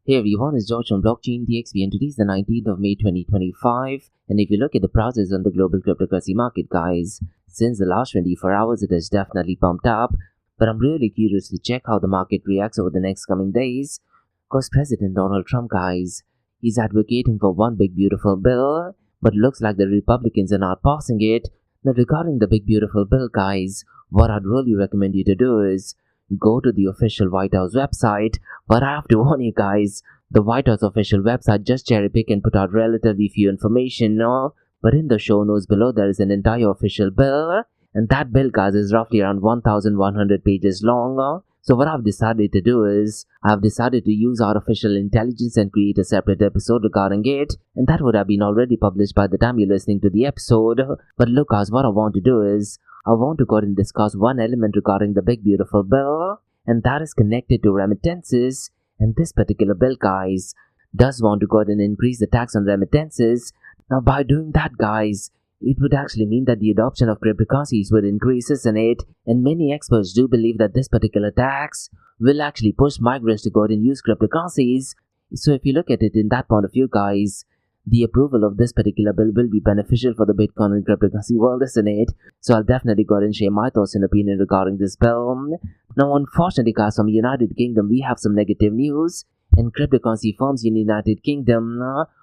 Hey everyone, it's George from Blockchain DXB and today is the 19th of May 2025. And if you look at the prices on the global cryptocurrency market, guys, since the last 24 hours it has definitely pumped up. But I'm really curious to check how the market reacts over the next coming days. Because President Donald Trump, guys, he's advocating for one big beautiful bill, but looks like the Republicans are not passing it. Now regarding the big beautiful bill, guys, what I'd really recommend you to do is go to the official White House website. But I have to warn you guys, the White House official website just cherry pick and put out relatively few information, no? But in the show notes below there is an entire official bill, and that bill, guys, is roughly around 1100 pages long. So what I've decided to do is, I've decided to use artificial intelligence and create a separate episode regarding it, and that would have been already published by the time you're listening to the episode. But look guys, what I want to do is, I want to go ahead and discuss one element regarding the big beautiful bill, and that is connected to remittances. And this particular bill, guys, does want to go ahead and increase the tax on remittances. Now by doing that, guys, it would actually mean that the adoption of cryptocurrencies would increase, isn't it? And many experts do believe that this particular tax will actually push migrants to go ahead and use cryptocurrencies. So if you look at it in that point of view, guys, the approval of this particular bill will be beneficial for the Bitcoin and cryptocurrency world, isn't it? So I'll definitely go ahead and share my thoughts and opinion regarding this bill. Now, unfortunately, guys, from United Kingdom, we have some negative news. And cryptocurrency firms in the United Kingdom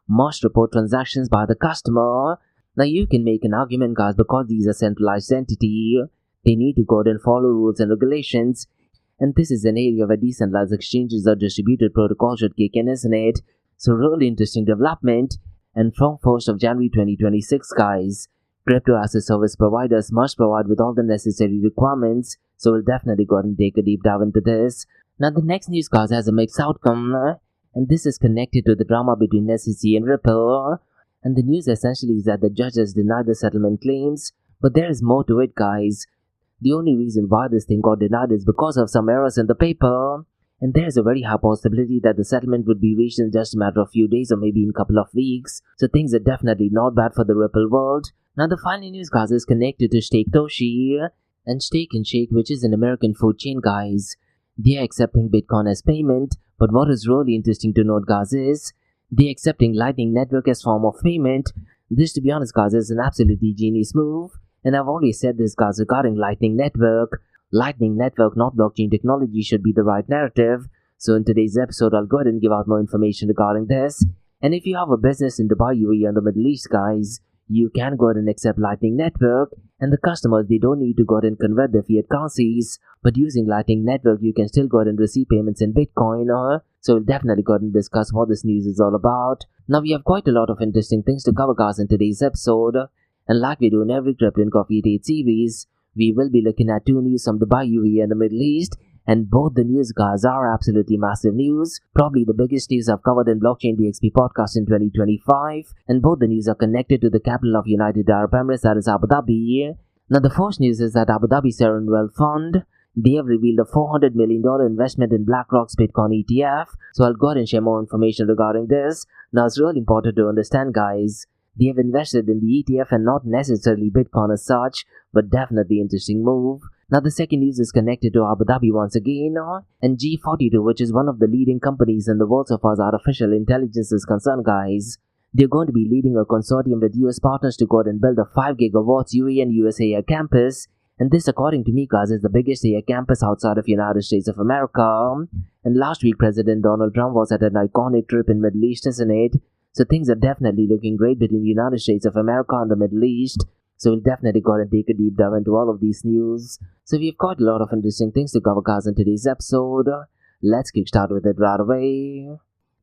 must report transactions by the customer. Now, you can make an argument, guys, because these are centralized entities, they need to go ahead and follow rules and regulations. And this is an area where decentralized exchanges or distributed protocols should kick in, isn't it? So really interesting development. And from 1st of January 2026, guys, crypto as a service providers must provide with all the necessary requirements. So we'll definitely go ahead and take a deep dive into this. Now the next news, guys, has a mixed outcome, and this is connected to the drama between SEC and Ripple. And the news essentially is that the judges denied the settlement claims, but there is more to it, guys. The only reason why this thing got denied is because of some errors in the paper. And there's a very high possibility that the settlement would be reached in just a matter of few days or maybe in a couple of weeks. So things are definitely not bad for the Ripple world. Now the final news, guys, is connected to Steak Toshi. And Steak and Shake, which is an American food chain, guys, they are accepting Bitcoin as payment. But what is really interesting to note, guys, is they are accepting Lightning Network as form of payment. This, to be honest, guys, is an absolutely genius move. And I've always said this, guys, regarding Lightning Network. Lightning Network, not blockchain technology, should be the right narrative. So in today's episode, I'll go ahead and give out more information regarding this. And if you have a business in Dubai, UAE, and the Middle East, guys, you can go ahead and accept Lightning Network. And the customers, they don't need to go ahead and convert their fiat currencies. But using Lightning Network, you can still go ahead and receive payments in Bitcoin. So we'll definitely go ahead and discuss what this news is all about. Now we have quite a lot of interesting things to cover, guys, in today's episode. And like we do in every Crypto and Coffee Date series, we will be looking at two news from Dubai, UAE, and the Middle East. And both the news, guys, are absolutely massive news. Probably the biggest news I've covered in Blockchain DXB podcast in 2025. And both the news are connected to the capital of United Arab Emirates, that is Abu Dhabi. Now the first news is that Abu Dhabi Sovereign Wealth Fund, they have revealed a $400 million investment in BlackRock's Bitcoin ETF. So I'll go ahead and share more information regarding this. Now it's really important to understand, guys, they have invested in the ETF and not necessarily Bitcoin as such, but definitely interesting move. Now the second news is connected to Abu Dhabi once again, and G42, which is one of the leading companies in the world so far as artificial intelligence is concerned, guys. They're going to be leading a consortium with US partners to go ahead and build a 5 gigawatts UAE and USA campus. And this, according to me, guys, is the biggest AI campus outside of United States of America. And last week, President Donald Trump was at an iconic trip in Middle East, isn't it? So things are definitely looking great between the United States of America and the Middle East. So we'll definitely go ahead and take a deep dive into all of these news. So we've got a lot of interesting things to cover, guys, in today's episode. Let's kickstart with it right away.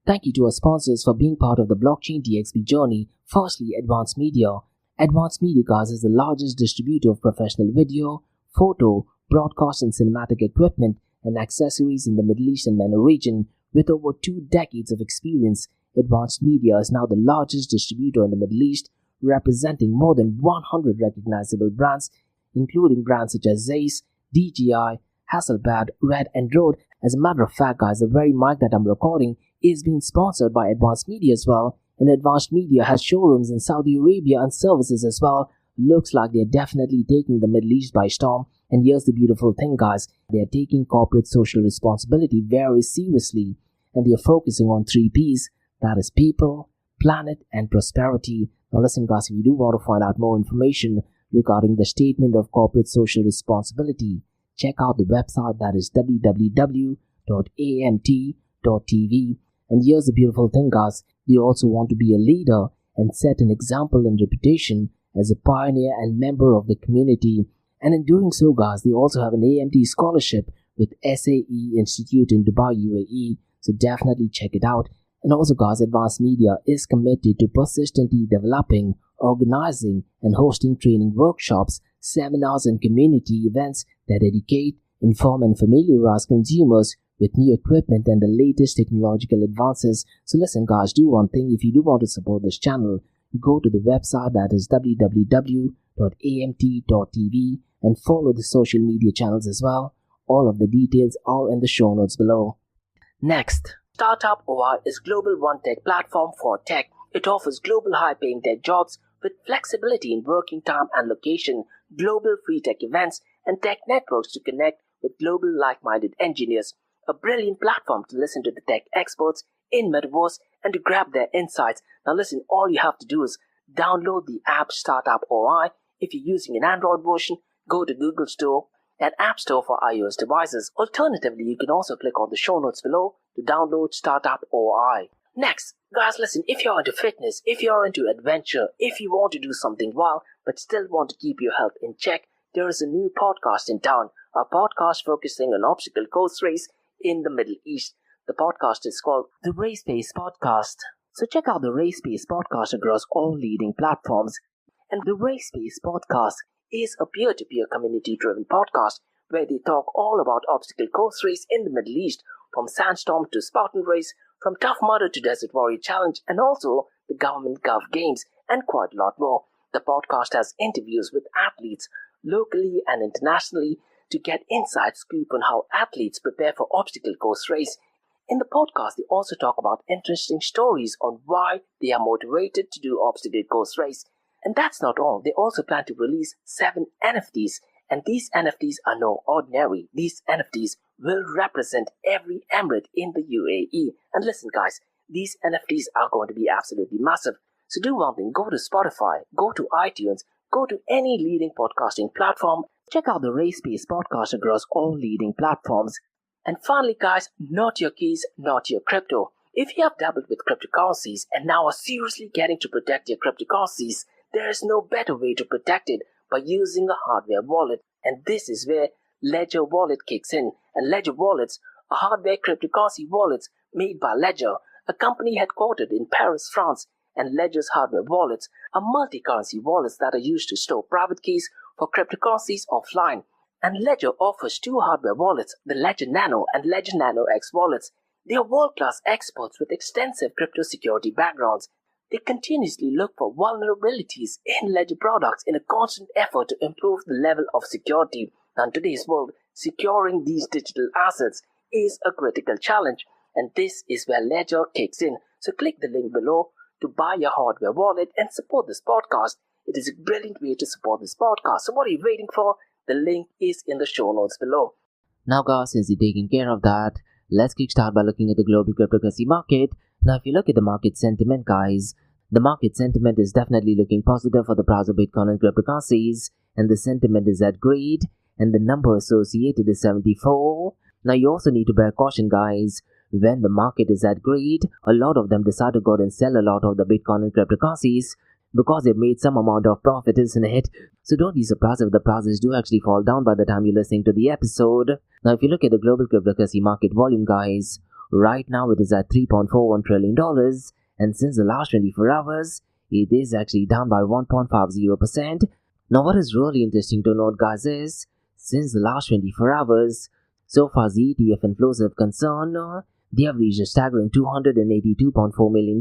Thank you to our sponsors for being part of the Blockchain DXB journey. Firstly, Advanced Media. Advanced Media, guys, is the largest distributor of professional video, photo, broadcast and cinematic equipment and accessories in the Middle East and MENA region. With over 2 decades of experience, Advanced Media is now the largest distributor in the Middle East, representing more than 100 recognizable brands, including brands such as Zeiss, DJI, Hasselblad, Red and Rode. As a matter of fact, guys, the very mic that I'm recording is being sponsored by Advanced Media as well. And Advanced Media has showrooms in Saudi Arabia and services as well. Looks like they're definitely taking the Middle East by storm. And here's the beautiful thing, guys. They're taking corporate social responsibility very seriously. and they are focusing on 3 P's, that is people, planet, and prosperity. Now listen guys, if you do want to find out more information regarding the statement of corporate social responsibility, check out the website, that is www.amt.tv. And here's the beautiful thing guys, they also want to be a leader and set an example and reputation as a pioneer and member of the community. And in doing so guys, they also have an AMT scholarship with SAE Institute in Dubai, UAE. So definitely check it out. And also guys, Advanced Media is committed to persistently developing, organizing, and hosting training workshops, seminars, and community events that educate, inform, and familiarize consumers with new equipment and the latest technological advances. So listen guys, do one thing. If you do want to support this channel, go to the website, that is www.amt.tv, and follow the social media channels as well. All of the details are in the show notes below. Next, Startup OI is global one-tech platform for tech. It offers global high-paying tech jobs with flexibility in working time and location, global free tech events, and tech networks to connect with global like-minded engineers. A brilliant platform to listen to the tech experts in Metaverse and to grab their insights. Now listen, all you have to do is download the app Startup OI. If you're using an Android version, go to Google Store and App Store for iOS devices. Alternatively, you can also click on the show notes below to download Startup OI. Next, guys, listen, if you're into fitness, if you're into adventure, if you want to do something wild but still want to keep your health in check, there is a new podcast in town, a podcast focusing on obstacle course race in the Middle East. The podcast is called the Race Pace Podcast. So check out the Race Pace Podcast across all leading platforms. And the Race Pace Podcast is a peer-to-peer community-driven podcast where they talk all about obstacle course race in the Middle East, from Sandstorm to Spartan Race, from Tough Mudder to Desert Warrior Challenge, and also the Government Gov Games, and quite a lot more. The podcast has interviews with athletes locally and internationally to get inside scoop on how athletes prepare for obstacle course race. In the podcast, they also talk about interesting stories on why they are motivated to do obstacle course race. And that's not all. They also plan to release 7 NFTs. And these NFTs are no ordinary. These NFTs will represent every emirate in the UAE. And listen guys, these NFTs are going to be absolutely massive. So do one thing, go to Spotify, go to iTunes, go to any leading podcasting platform. Check out the Race Pace Podcast across all leading platforms. And finally guys, not your keys, not your crypto. If you have dabbled with cryptocurrencies and now are seriously getting to protect your cryptocurrencies, there is no better way to protect it by using a hardware wallet. And this is where Ledger Wallet kicks in. And Ledger Wallets are hardware cryptocurrency wallets made by Ledger, a company headquartered in Paris, France. And Ledger's hardware wallets are multi-currency wallets that are used to store private keys for cryptocurrencies offline. And Ledger offers 2 hardware wallets, the Ledger Nano and Ledger Nano X wallets. They are world-class experts with extensive crypto security backgrounds. They continuously look for vulnerabilities in Ledger products in a constant effort to improve the level of security. Now, in today's world, securing these digital assets is a critical challenge, and this is where Ledger kicks in. So click the link below to buy your hardware wallet and support this podcast. It is a brilliant way to support this podcast. So what are you waiting for? The link is in the show notes below. Now guys, since you're taking care of that, let's kickstart by looking at the global cryptocurrency market. Now if you look at the market sentiment guys, the market sentiment is definitely looking positive for the price of Bitcoin and cryptocurrencies, and the sentiment is at grade, and the number associated is 74. Now you also need to bear caution guys, when the market is at grade, a lot of them decide to go and sell a lot of the Bitcoin and cryptocurrencies because they've made some amount of profit, isn't it? So don't be surprised if the prices do actually fall down by the time you're listening to the episode. Now if you look at the global cryptocurrency market volume guys, right now it is at $3.41 trillion, and since the last 24 hours, it is actually down by 1.50%. Now what is really interesting to note guys is, since the last 24 hours, so far as the ETF inflows are concerned, they have reached a staggering $282.4 million.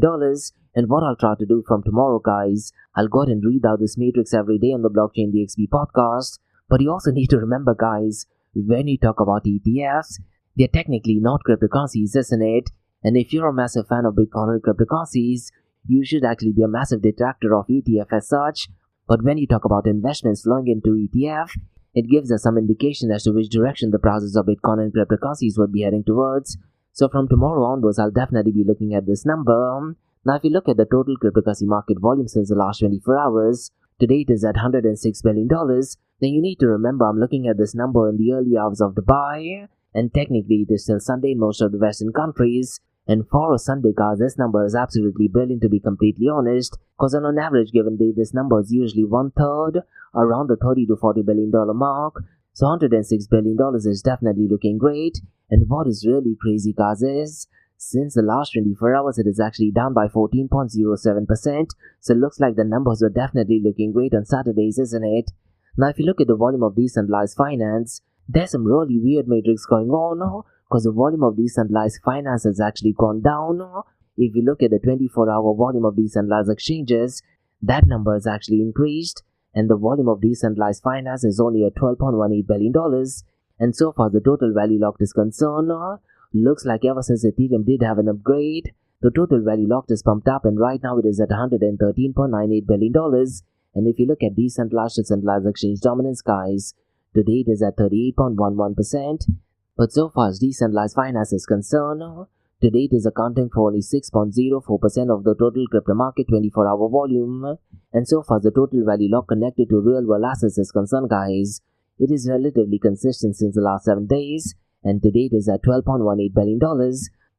And what I'll try to do from tomorrow guys, I'll go ahead and read out this matrix every day on the Blockchain DXB podcast. But you also need to remember guys, when you talk about ETFs, they're technically not cryptocurrencies, isn't it? And if you're a massive fan of Bitcoin or cryptocurrencies, you should actually be a massive detractor of ETF as such. But when you talk about investments flowing into ETF, it gives us some indication as to which direction the prices of Bitcoin and cryptocurrencies would be heading towards. So from tomorrow onwards, I'll definitely be looking at this number. Now, if you look at the total cryptocurrency market volume since the last 24 hours, today it is at $106 billion. Then you need to remember I'm looking at this number in the early hours of Dubai, and technically it is still Sunday in most of the Western countries. And for a Sunday, guys, this number is absolutely brilliant to be completely honest, because on an average given day, this number is usually one third, around the $30 to $40 billion mark. So $106 billion is definitely looking great. And what is really crazy, guys, is since the last 24 hours, it is actually down by 14.07%. So it looks like the numbers are definitely looking great on Saturdays, isn't it? Now, if you look at the volume of decentralized finance, there's some really weird matrix going on, because the volume of decentralized finance has actually gone down. If you look at the 24-hour volume of decentralized exchanges, that number has actually increased, and the volume of decentralized finance is only at $12.18 billion. And so far, the total value locked is concerned, looks like ever since Ethereum did have an upgrade, the total value locked is pumped up, and right now it is at $113.98 billion. And if you look at decentralized to centralized exchange dominance, guys, today it is at 38.11%. But so far as decentralized finance is concerned, today it is accounting for only 6.04% of the total crypto market 24-hour volume. And so far as the total value lock connected to real world assets is concerned, guys, it is relatively consistent since the last 7 days, and today it is at $12.18 billion.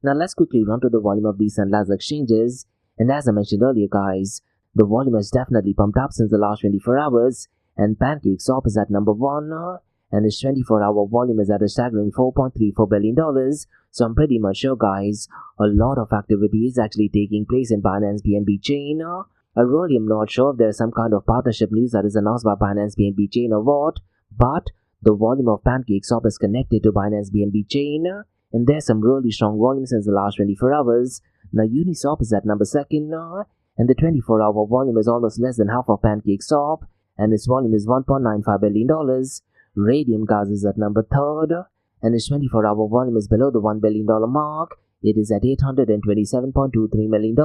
Now let's quickly run to the volume of decentralized exchanges. And as I mentioned earlier, guys, the volume has definitely pumped up since the last 24 hours, and PancakeSwap is at number 1, and its 24-hour volume is at a staggering $4.34 billion. So I'm pretty much sure, guys, a lot of activity is actually taking place in Binance BNB chain. I really am not sure if there is some kind of partnership news that is announced by Binance BNB chain or what, but the volume of PancakeSwap is connected to Binance BNB chain, and there's some really strong volume since the last 24 hours. Now Uniswap is at number 2nd, and the 24-hour volume is almost less than half of PancakeSwap, and its volume is $1.95 billion. Radium, guys, is at number 3rd, and its 24-hour volume is below the $1 billion mark. It is at $827.23 million.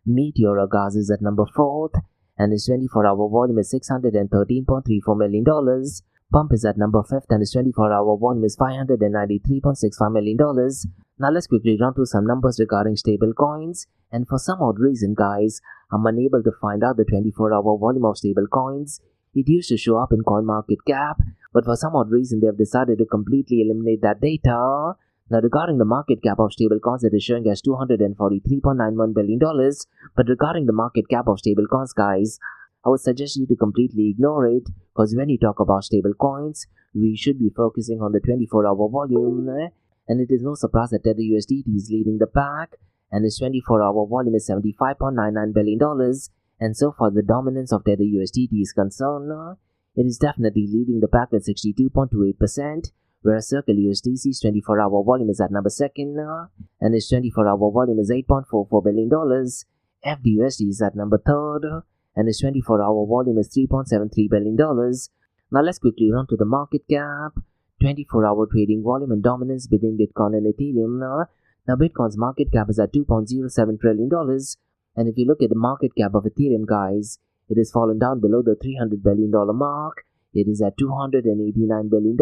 Meteor, guys, is at number 4th, and its 24-hour volume is $613.34 million. Pump is at number 5th, and its 24-hour volume is $593.65 million. Now let's quickly run through some numbers regarding stable coins. And for some odd reason, guys, I'm unable to find out the 24-hour volume of stable coins. It used to show up in CoinMarketCap, but for some odd reason they have decided to completely eliminate that data. Now regarding the market cap of stablecoins, it is showing as $243.91 billion. But regarding the market cap of stablecoins, guys, I would suggest you to completely ignore it, because when you talk about stablecoins, we should be focusing on the 24-hour volume. And it is no surprise that Tether USDT is leading the pack, and its 24-hour volume is $75.99 billion. And so far the dominance of Tether USDT is concerned, it is definitely leading the pack with 62.28%, whereas Circle USDC's 24-hour volume is at number 2nd, and its 24-hour volume is $8.44 billion. FDUSD is at number 3rd, and its 24-hour volume is $3.73 billion. Now let's quickly run to the market cap, 24-hour trading volume and dominance between Bitcoin and Ethereum. Now Bitcoin's market cap is at $2.07 trillion, and if you look at the market cap of Ethereum, guys, it has fallen down below the $300 billion mark. It is at $289 billion.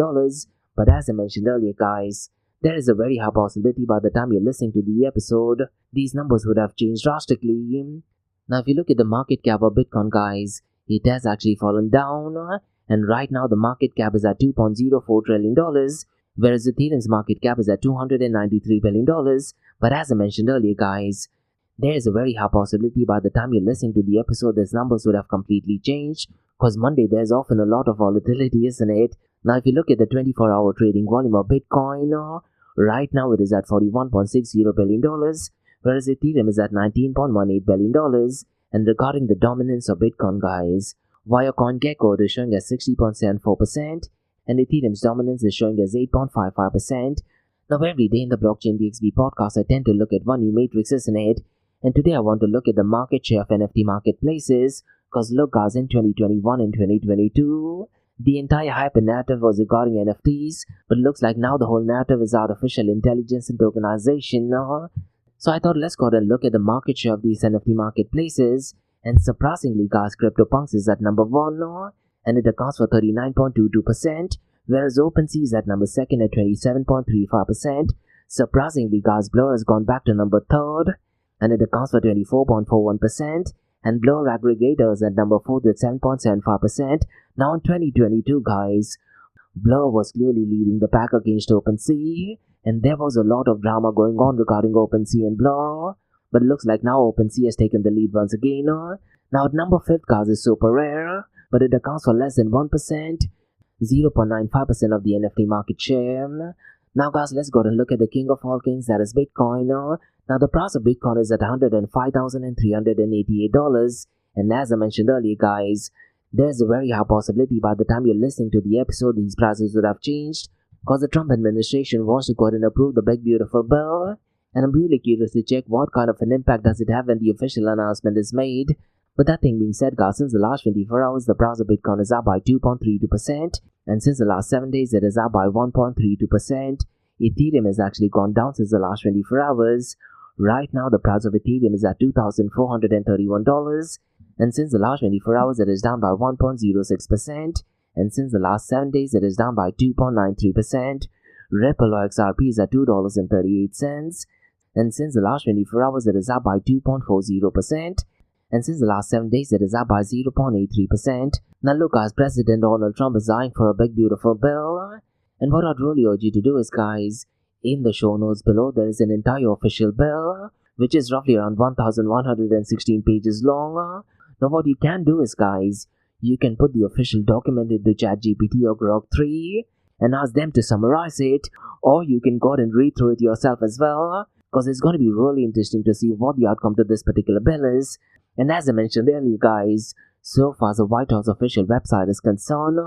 But as I mentioned earlier, guys, there is a very high possibility by the time you're listening to the episode, these numbers would have changed drastically. Now, if you look at the market cap of Bitcoin, guys, it has actually fallen down, and right now the market cap is at $2.04 trillion, whereas Ethereum's market cap is at $293 billion. But as I mentioned earlier, guys, there is a very high possibility by the time you're listening to the episode, these numbers would have completely changed, because Monday there's often a lot of volatility, isn't it? Now, if you look at the 24-hour trading volume of Bitcoin, right now it is at $41.60 billion, whereas Ethereum is at $19.18 billion. And regarding the dominance of Bitcoin, guys, via CoinGecko it is showing as 60.74%, and Ethereum's dominance is showing as 8.55%. Now, every day in the Blockchain DXB podcast, I tend to look at one new matrix, isn't it? And today I want to look at the market share of NFT marketplaces, because look, guys, in 2021 and 2022, the entire hype and narrative was regarding NFTs, but looks like now the whole narrative is artificial intelligence and tokenization. So I thought let's go ahead and look at the market share of these NFT marketplaces, and surprisingly, guys, CryptoPunks is at number 1, and it accounts for 39.22%, whereas OpenSea is at number 2nd at 27.35%. Surprisingly, guys, Blur has gone back to number 3rd, and it accounts for 24.41%, and Blur aggregators at number 4th with 7.75%. Now in 2022, guys, Blur was clearly leading the pack against OpenSea, and there was a lot of drama going on regarding OpenSea and Blur, but it looks like now OpenSea has taken the lead once again. Now at number 5th, guys, is Super Rare, but it accounts for less than 1%, 0.95% of the NFT market share. Now guys, let's go and look at the king of all kings, that is Bitcoin. Now the price of Bitcoin is at $105,388, and as I mentioned earlier, guys, there's a very high possibility by the time you're listening to the episode, these prices would have changed, because the Trump administration wants to go ahead and approve the big beautiful bill, and I'm really curious to check what kind of an impact does it have when the official announcement is made. But that thing being said, guys, since the last 24 hours, the price of Bitcoin is up by 2.32%, and since the last 7 days, it is up by 1.32%. Ethereum has actually gone down since the last 24 hours. Right now, the price of Ethereum is at $2,431, and since the last 24 hours, it is down by 1.06%, and since the last 7 days, it is down by 2.93%. Ripple or XRP is at $2.38, and since the last 24 hours, it is up by 2.40%. And since the last 7 days, it is up by 0.83%. Now look, guys, President Donald Trump is eyeing for a big beautiful bill, and what I'd really urge you to do is, guys, in the show notes below, there is an entire official bill, which is roughly around 1,116 pages long. Now what you can do is, guys, you can put the official document into ChatGPT or Grok 3 and ask them to summarize it, or you can go and read through it yourself as well, because it's going to be really interesting to see what the outcome to this particular bill is. And as I mentioned earlier, guys, so far as the White House official website is concerned,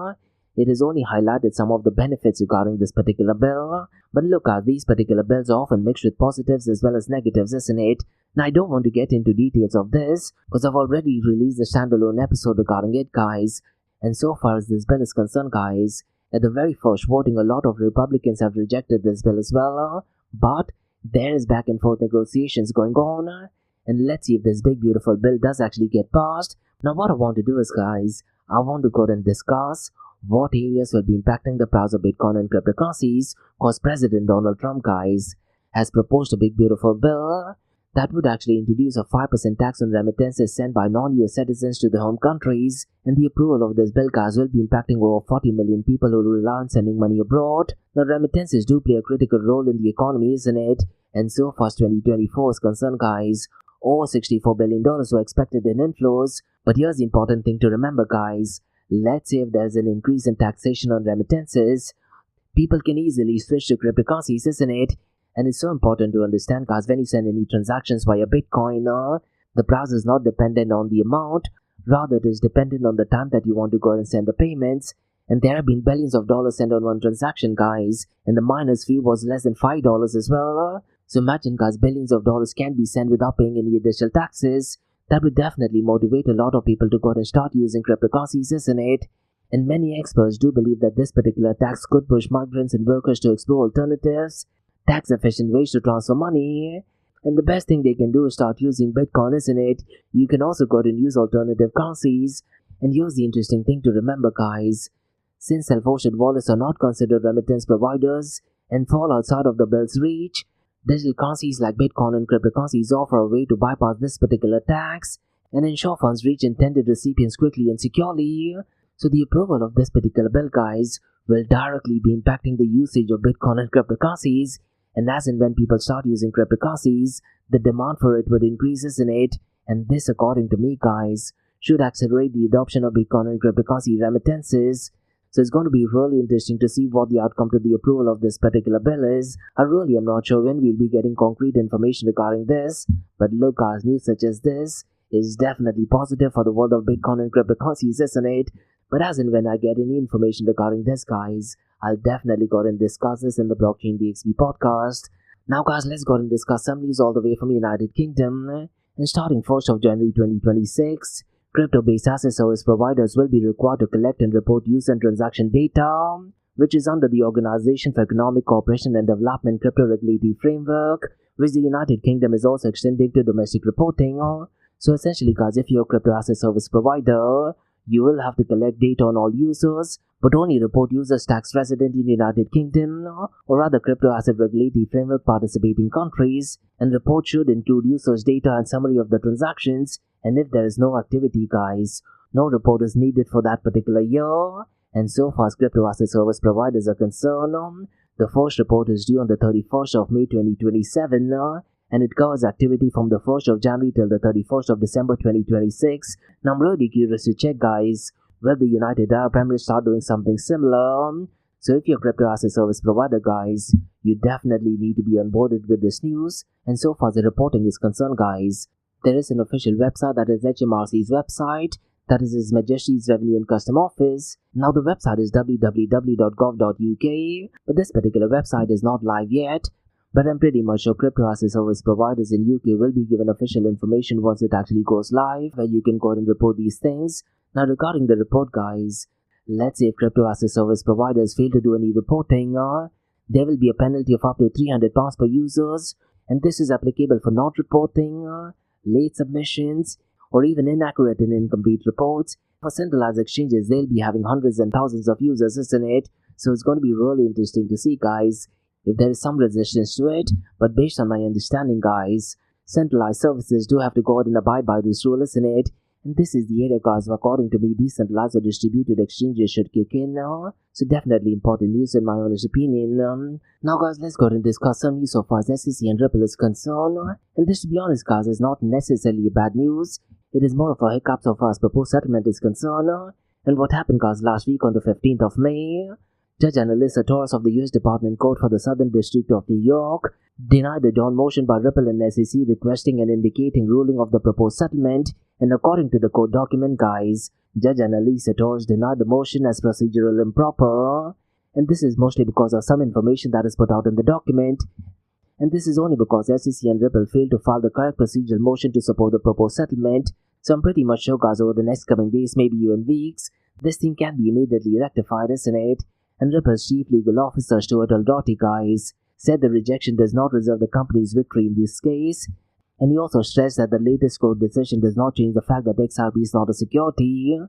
it has only highlighted some of the benefits regarding this particular bill. But look, these particular bills are often mixed with positives as well as negatives, isn't it? Now, I don't want to get into details of this, because I've already released a standalone episode regarding it, guys. And so far as this bill is concerned, guys, at the very first voting, a lot of Republicans have rejected this bill as well. But there is back and forth negotiations going on, and let's see if this big beautiful bill does actually get passed. Now what I want to do is, guys, I want to go and discuss what areas will be impacting the price of Bitcoin and cryptocurrencies, because President Donald Trump, guys, has proposed a big beautiful bill that would actually introduce a 5% tax on remittances sent by non-US citizens to their home countries, and the approval of this bill, guys, will be impacting over 40 million people who rely on sending money abroad. Now remittances do play a critical role in the economy, isn't it? And so far as 2024 is concerned, guys, over $64 billion were expected in inflows. But here's the important thing to remember, guys. Let's say if there's an increase in taxation on remittances, people can easily switch to cryptocurrencies, isn't it? And it's so important to understand, guys, when you send any transactions via Bitcoin, the price is not dependent on the amount. Rather, it is dependent on the time that you want to go and send the payments. And there have been billions of dollars sent on one transaction, guys, and the miner's fee was less than $5 as well. So imagine, guys, billions of dollars can be sent without paying any additional taxes. That would definitely motivate a lot of people to go and start using cryptocurrencies, isn't it? And many experts do believe that this particular tax could push migrants and workers to explore alternatives, tax-efficient ways to transfer money. And the best thing they can do is start using Bitcoin, isn't it? You can also go and use alternative currencies. And here's the interesting thing to remember, guys. Since self-hosted wallets are not considered remittance providers and fall outside of the bill's reach, digital currencies like Bitcoin and cryptocurrencies offer a way to bypass this particular tax and ensure funds reach intended recipients quickly and securely. So the approval of this particular bill, guys, will directly be impacting the usage of Bitcoin and cryptocurrencies. And as and when people start using cryptocurrencies, the demand for it would increase, isn't it? And this, according to me, guys, should accelerate the adoption of Bitcoin and cryptocurrency remittances. So it's going to be really interesting to see what the outcome to the approval of this particular bill is. I really am not sure when we'll be getting concrete information regarding this. But look, guys, news such as this is definitely positive for the world of Bitcoin and cryptocurrencies, isn't it? But as and when I get any information regarding this, guys, I'll definitely go and discuss this in the Blockchain DXB podcast. Now, guys, let's go and discuss some news all the way from United Kingdom. And starting 1st of January 2026, crypto-based asset service providers will be required to collect and report use and transaction data, which is under the Organization for Economic Cooperation and Development Crypto Regulatory Framework, which the United Kingdom is also extending to domestic reporting. So essentially, guys, if you're a crypto asset service provider, you will have to collect data on all users, but only report users tax resident in the United Kingdom or other crypto asset regulatory framework participating countries, and report should include users' data and summary of the transactions, and if there is no activity, guys, no report is needed for that particular year. And so far as crypto asset service providers are concerned, the first report is due on the 31st of May 2027, and it covers activity from the 1st of January till the 31st of December 2026. Now I'm really curious to check, guys, whether the United Arab Emirates start doing something similar. So if you're a crypto asset service provider, guys, you definitely need to be onboarded with this news. And so far as the reporting is concerned, guys, there is an official website, that is HMRC's website, that is His Majesty's Revenue and Custom Office. Now the website is www.gov.uk, but this particular website is not live yet. But I'm pretty much sure crypto asset service providers in UK will be given official information once it actually goes live, where you can go and report these things. Now regarding the report, guys, let's say if crypto asset service providers fail to do any reporting, there will be a penalty of up to £300 per users, and this is applicable for not reporting, late submissions, or even inaccurate and incomplete reports. For centralized exchanges, they'll be having hundreds and thousands of users, isn't it? So it's going to be really interesting to see, guys, if there is some resistance to it. But based on my understanding, guys, centralized services do have to go out and abide by this rule, isn't it? And this is the area, guys, where according to me, decentralized or distributed exchanges should kick in now. So definitely important news in my honest opinion. Now, guys, let's go and discuss some news so far as SEC and Ripple is concerned. And this, to be honest, guys, is not necessarily bad news. It is more of a hiccup so far as proposed settlement is concerned. And what happened, guys, last week on the 15th of May, Judge Analisa Torres of the US Department Court for the Southern District of New York denied the joint motion by Ripple and SEC requesting an indicating ruling of the proposed settlement. And according to the court document, guys, Judge Analisa Torres denied the motion as procedural improper. And this is mostly because of some information that is put out in the document. And this is only because SEC and Ripple failed to file the correct procedural motion to support the proposed settlement. So I'm pretty much sure, guys, over the next coming days, maybe even weeks, this thing can be immediately rectified, isn't it? And Ripple's chief legal officer, Stuart Aldotti, guys, said the rejection does not reserve the company's victory in this case. And he also stressed that the latest court decision does not change the fact that XRP is not a security.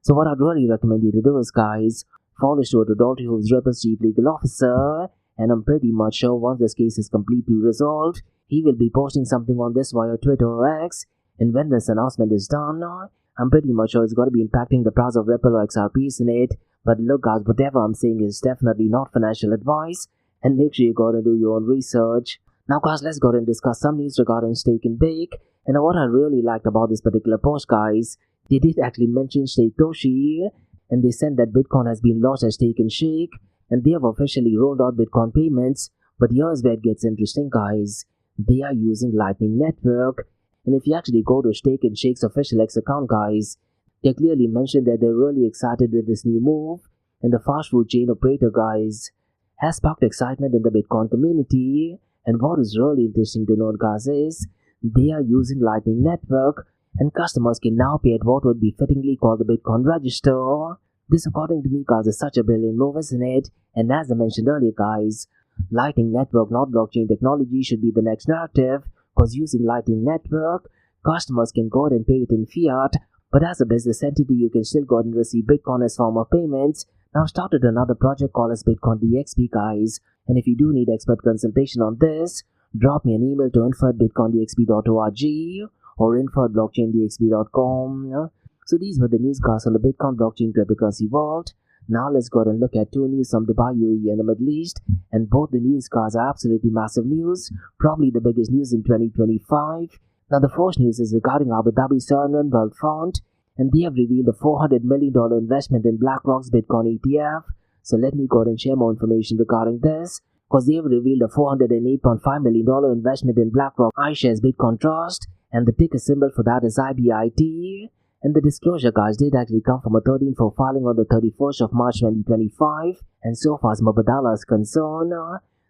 So what I'd really recommend you to do is, guys, follow Stuart Aldotti, who is Ripple's chief legal officer. And I'm pretty much sure once this case is completely resolved, he will be posting something on this via Twitter or X. And when this announcement is done, I'm pretty much sure it's going to be impacting the price of Ripple or XRP, isn't it? But look, guys, whatever I'm saying is definitely not financial advice, and make sure you go and do your own research. Now, guys, let's go and discuss some news regarding Stake and Bake. And what I really liked about this particular post, guys, they did actually mention Stake Toshi, and they said that Bitcoin has been launched as Stake and Shake, and they have officially rolled out Bitcoin payments. But here's where it gets interesting, guys. They are using Lightning Network, and if you actually go to Stake and Shake's official X account, guys, they clearly mentioned that they're really excited with this new move, and the fast food chain operator, guys, has sparked excitement in the Bitcoin community. And what is really interesting to note, guys, is they are using Lightning Network, and customers can now pay at what would be fittingly called the Bitcoin Register. This, according to me, guys, is such a brilliant move, isn't it? And as I mentioned earlier, guys, Lightning Network, not blockchain technology, should be the next narrative, because using Lightning Network, customers can go ahead and pay it in fiat, but as a business entity, you can still go ahead and receive Bitcoin as form of payments. Now, I've started another project called as Bitcoin DXB, guys, and if you do need expert consultation on this, drop me an email to info@bitcoindxb.org or info@blockchaindxb.com. So these were the news, guys, on the Bitcoin blockchain cryptocurrency world. Now let's go ahead and look at two news from Dubai, UAE and the Middle East, and both the news, guys, are absolutely massive news, probably the biggest news in 2025. Now the first news is regarding Abu Dhabi Sovereign Wealth Fund, and they have revealed a $400 million investment in BlackRock's Bitcoin ETF. So let me go ahead and share more information regarding this, because they have revealed a $408.5 million investment in BlackRock iShares Bitcoin Trust, and the ticker symbol for that is IBIT. And the disclosure, guys, did actually come from a 13-4 filing on the 31st of March 2025, and so far as Mubadala is concerned,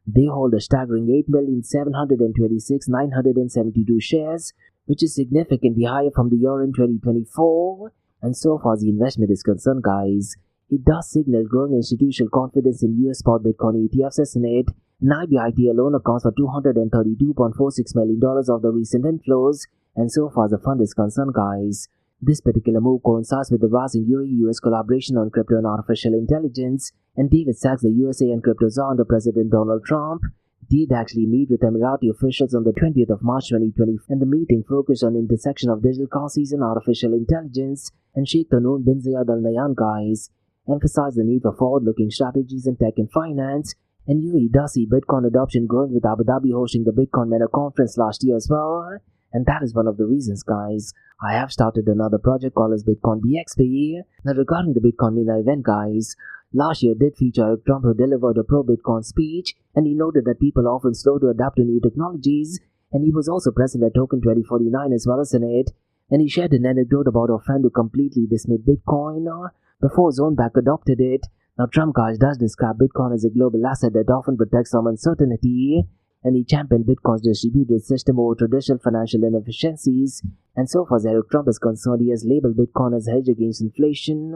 they hold a staggering 8,726,972 shares, which is significantly higher from the year in 2024. And so far as the investment is concerned, guys, it does signal growing institutional confidence in US spot Bitcoin ETFs, isn't it? And IBIT alone accounts for $232.46 million of the recent inflows. And so far as the fund is concerned, guys, This particular move coincides with the rising UAE-US collaboration on crypto and artificial intelligence, and David Sachs, the USA and crypto czar under President Donald Trump, did actually meet with Emirati officials on the 20th of March 2020, and the meeting focused on intersection of digital currencies and artificial intelligence, and Sheikh Tahnoon bin Zayed Al Nahyan guys emphasized the need for forward-looking strategies in tech and finance, and UAE does see Bitcoin adoption growing with Abu Dhabi hosting the Bitcoin MENA conference last year as well, and that is one of the reasons guys I have started another project called as Bitcoin DXB. Now regarding the Bitcoin MENA event guys, last year did feature Eric Trump who delivered a pro-Bitcoin speech, and he noted that people are often slow to adapt to new technologies, and he was also present at Token 2049 as well as in it, and he shared an anecdote about a friend who completely dismissed Bitcoin before his own bank adopted it. Now Trump guys does describe Bitcoin as a global asset that often protects from uncertainty, and he championed Bitcoin's distributed system over traditional financial inefficiencies, and so far as Eric Trump is concerned, he has labeled Bitcoin as a hedge against inflation,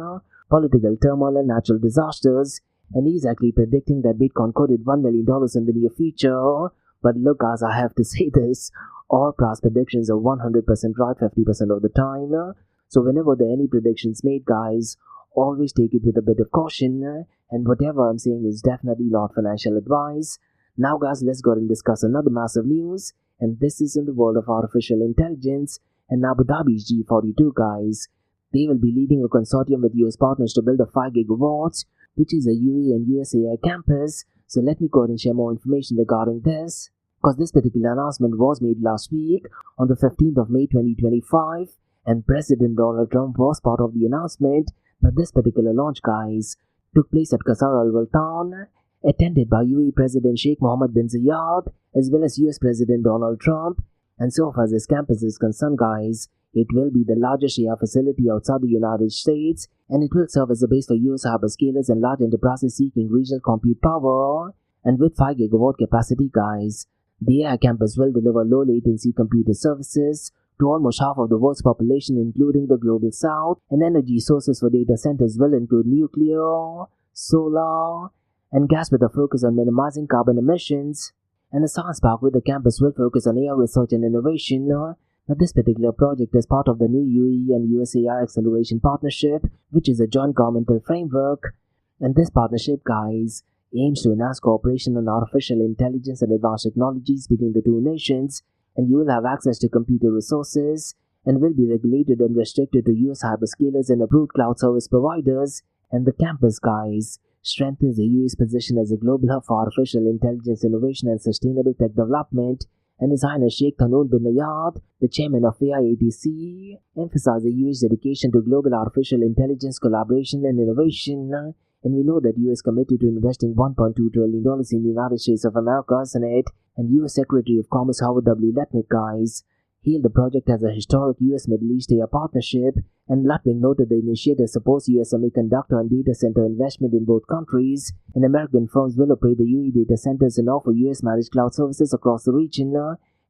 political turmoil and natural disasters, and he's actually predicting that Bitcoin could hit $1 million in the near future. But look guys, I have to say this, all past predictions are 100% right 50% of the time, so whenever there are any predictions made guys, always take it with a bit of caution, and whatever I'm saying is definitely not financial advice. Now guys, let's go and discuss another massive news, and this is in the world of artificial intelligence, and Abu Dhabi's G42 guys. They will be leading a consortium with US partners to build a 5 gigawatts, which is a UAE and USAI campus. So let me go ahead and share more information regarding this, because this particular announcement was made last week on the 15th of May 2025, and President Donald Trump was part of the announcement. But this particular launch guys took place at Qasr Al Waltan, attended by UAE President Sheikh Mohammed bin Zayed as well as US President Donald Trump, and so far as this campus is concerned guys, it will be the largest AI facility outside the United States, and it will serve as a base for US hyperscalers and large enterprises seeking regional compute power. And with 5 gigawatt capacity guys, the AI campus will deliver low latency computer services to almost half of the world's population including the global south, and energy sources for data centers will include nuclear, solar, and gas with a focus on minimizing carbon emissions. And the science park with the campus will focus on AI research and innovation. Now this particular project is part of the new UAE and USAI Acceleration Partnership, which is a joint governmental framework, and this partnership guys aims to enhance cooperation on artificial intelligence and advanced technologies between the two nations, and you will have access to computer resources and will be regulated and restricted to US hyperscalers and approved cloud service providers. And the campus guys strengthens the UAE's position as a global hub for artificial intelligence innovation and sustainable tech development. And His Highness Sheikh Tahnoon bin Nayad, the chairman of AIATC, emphasized the UAE's dedication to global artificial intelligence collaboration and innovation. And we know that US is committed to investing $1.2 trillion in the United States of America, Senate, and US Secretary of Commerce Howard W. Lutnick guys hailed the project as a historic US-Middle East AI partnership, and Lutnick noted the initiative supports US semiconductor and data center investment in both countries, and American firms will operate the UAE data centers and offer US-managed cloud services across the region.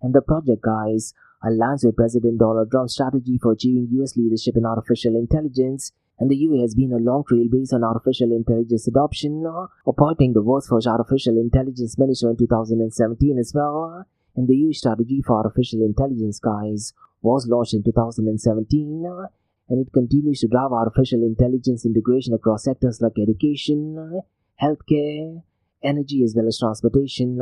And the project guys aligns with President Donald Trump's strategy for achieving US leadership in artificial intelligence, and the UAE has been a long trailblazer on artificial intelligence adoption, appointing the world's first artificial intelligence minister in 2017 as well. And the UAE strategy for artificial intelligence guys was launched in 2017, and it continues to drive artificial intelligence integration across sectors like education, healthcare, energy as well as transportation.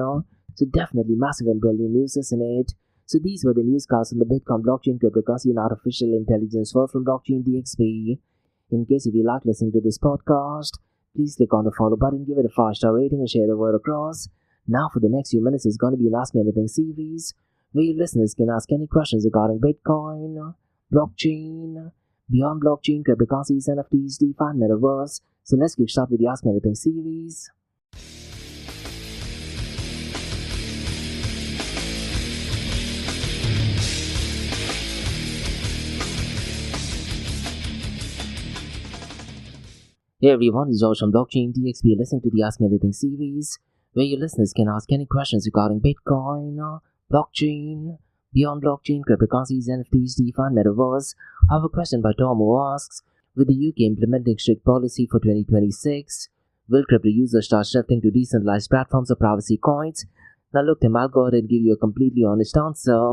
So definitely massive and brilliant news, isn't it? So these were the newscasts on the Bitcoin blockchain, cryptocurrency and artificial intelligence world from Blockchain DXB. In case if you like listening to this podcast, please click on the follow button, give it a 5-star rating and share the word across. Now for the next few minutes is going to be an Ask Me Anything series, where your listeners can ask any questions regarding Bitcoin, blockchain, beyond blockchain, cryptocurrencies, NFTs, DeFi, and Metaverse. So let's get started with the Ask Me Anything series. Hey everyone, it's George from Blockchain DXB. You're listening to the Ask Me Anything series, where your listeners can ask any questions regarding Bitcoin, blockchain, beyond blockchain, cryptocurrencies, NFTs, DeFi, and Metaverse. I have a question by Tom who asks, with the UK implementing strict policy for 2026, will crypto users start shifting to decentralized platforms or privacy coins? Now look Tim, I'll go ahead and give you a completely honest answer.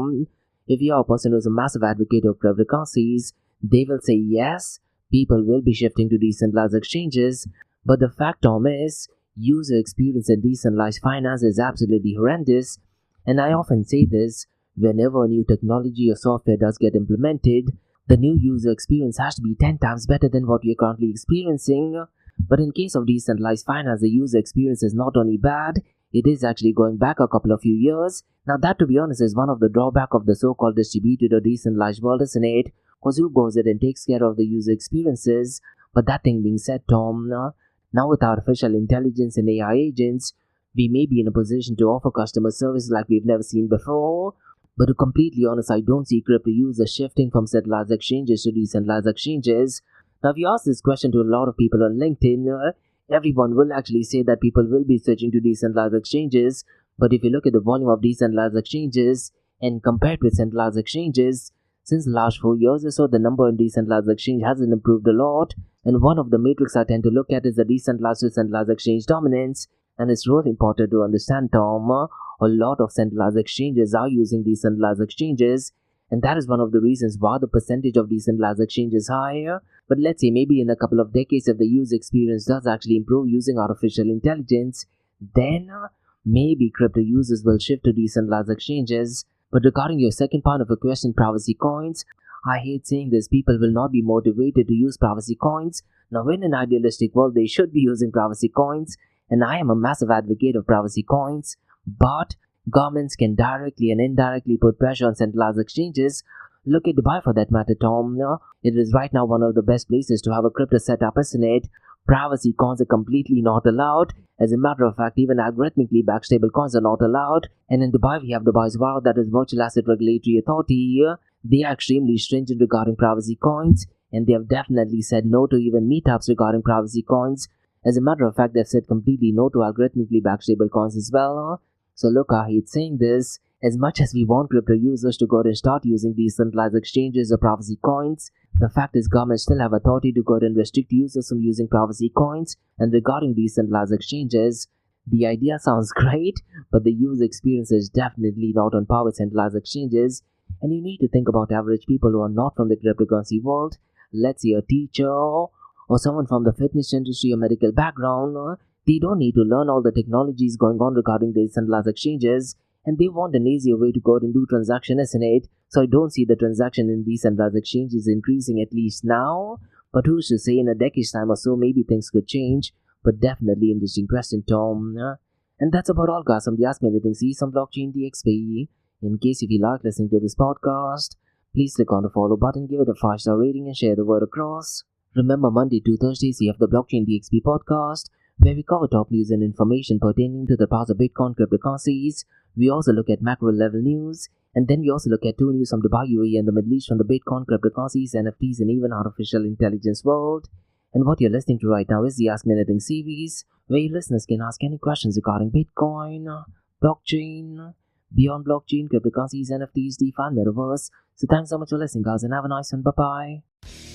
If you are a person who is a massive advocate of cryptocurrencies, They will say yes, people will be shifting to decentralized exchanges, but the fact, Tom, is user experience in decentralized finance is absolutely horrendous. And I often say this whenever a new technology or software does get implemented, the new user experience has to be 10 times better than what we are currently experiencing. But in case of decentralized finance, the user experience is not only bad, it is actually going back a couple of few years. Now that, to be honest, is one of the drawback of the so-called distributed or decentralized world, isn't it? Because who goes in and takes care of the user experiences? But that thing being said, Tom, now with artificial intelligence and AI agents, we may be in a position to offer customer service like we've never seen before. But to be completely honest, I don't see crypto users shifting from centralized exchanges to decentralized exchanges. Now, if you ask this question to a lot of people on LinkedIn, everyone will actually say that people will be switching to decentralized exchanges. But if you look at the volume of decentralized exchanges and compared with centralized exchanges, since the last 4 years or so, the number in decentralized exchange hasn't improved a lot. And one of the metrics I tend to look at is the decentralized to centralized exchange dominance. And it's really important to understand, Tom, a lot of centralized exchanges are using decentralized exchanges. And that is one of the reasons why the percentage of decentralized exchanges is higher. But let's say maybe in a couple of decades, if the user experience does actually improve using artificial intelligence, then maybe crypto users will shift to decentralized exchanges. But regarding your second part of the question, privacy coins, I hate saying this, people will not be motivated to use privacy coins. Now, in an idealistic world, they should be using privacy coins, and I am a massive advocate of privacy coins, but governments can directly and indirectly put pressure on centralized exchanges. Look at Dubai for that matter, Tom. It is right now one of the best places to have a crypto setup, isn't it? Privacy coins are completely not allowed. As a matter of fact, even algorithmically backed stable coins are not allowed. And in Dubai, we have Dubai's VAR, that is Virtual Asset Regulatory Authority. They are extremely stringent regarding privacy coins, and they have definitely said no to even meetups regarding privacy coins. As a matter of fact, they've said completely no to algorithmically backed stable coins as well. So look, I hate saying this. As much as we want crypto users to go ahead and start using decentralized exchanges or privacy coins, the fact is governments still have authority to go ahead and restrict users from using privacy coins. And regarding decentralized exchanges, the idea sounds great, but the user experience is definitely not on par with centralized exchanges. And you need to think about average people who are not from the cryptocurrency world. Let's say a teacher or someone from the fitness industry or medical background. They don't need to learn all the technologies going on regarding decentralized exchanges, and they want an easier way to go out and do transaction, isn't it? So I don't see the transaction in decentralized exchanges increasing, at least now. But who's to say in a decade's time or so, maybe things could change. But definitely interesting question, Tom. And that's about all, guys, from the Ask Me Anything series on Blockchain DXB. In case if you like listening to this podcast, please click on the follow button, give it a 5-star rating, and share the word across. Remember, Monday to Thursdays, we have the Blockchain DXB podcast, where we cover top news and information pertaining to the price of Bitcoin, cryptocurrencies. We also look at macro level news, and then we also look at 2 news from Dubai, UAE, and the Middle East from the Bitcoin, cryptocurrencies, NFTs, and even artificial intelligence world. And what you're listening to right now is the Ask Me Anything series, where your listeners can ask any questions regarding Bitcoin, blockchain, beyond blockchain, cryptocurrencies, NFTs, DeFi, and Metaverse. So thanks so much for listening, guys, and have a nice one. Bye-bye.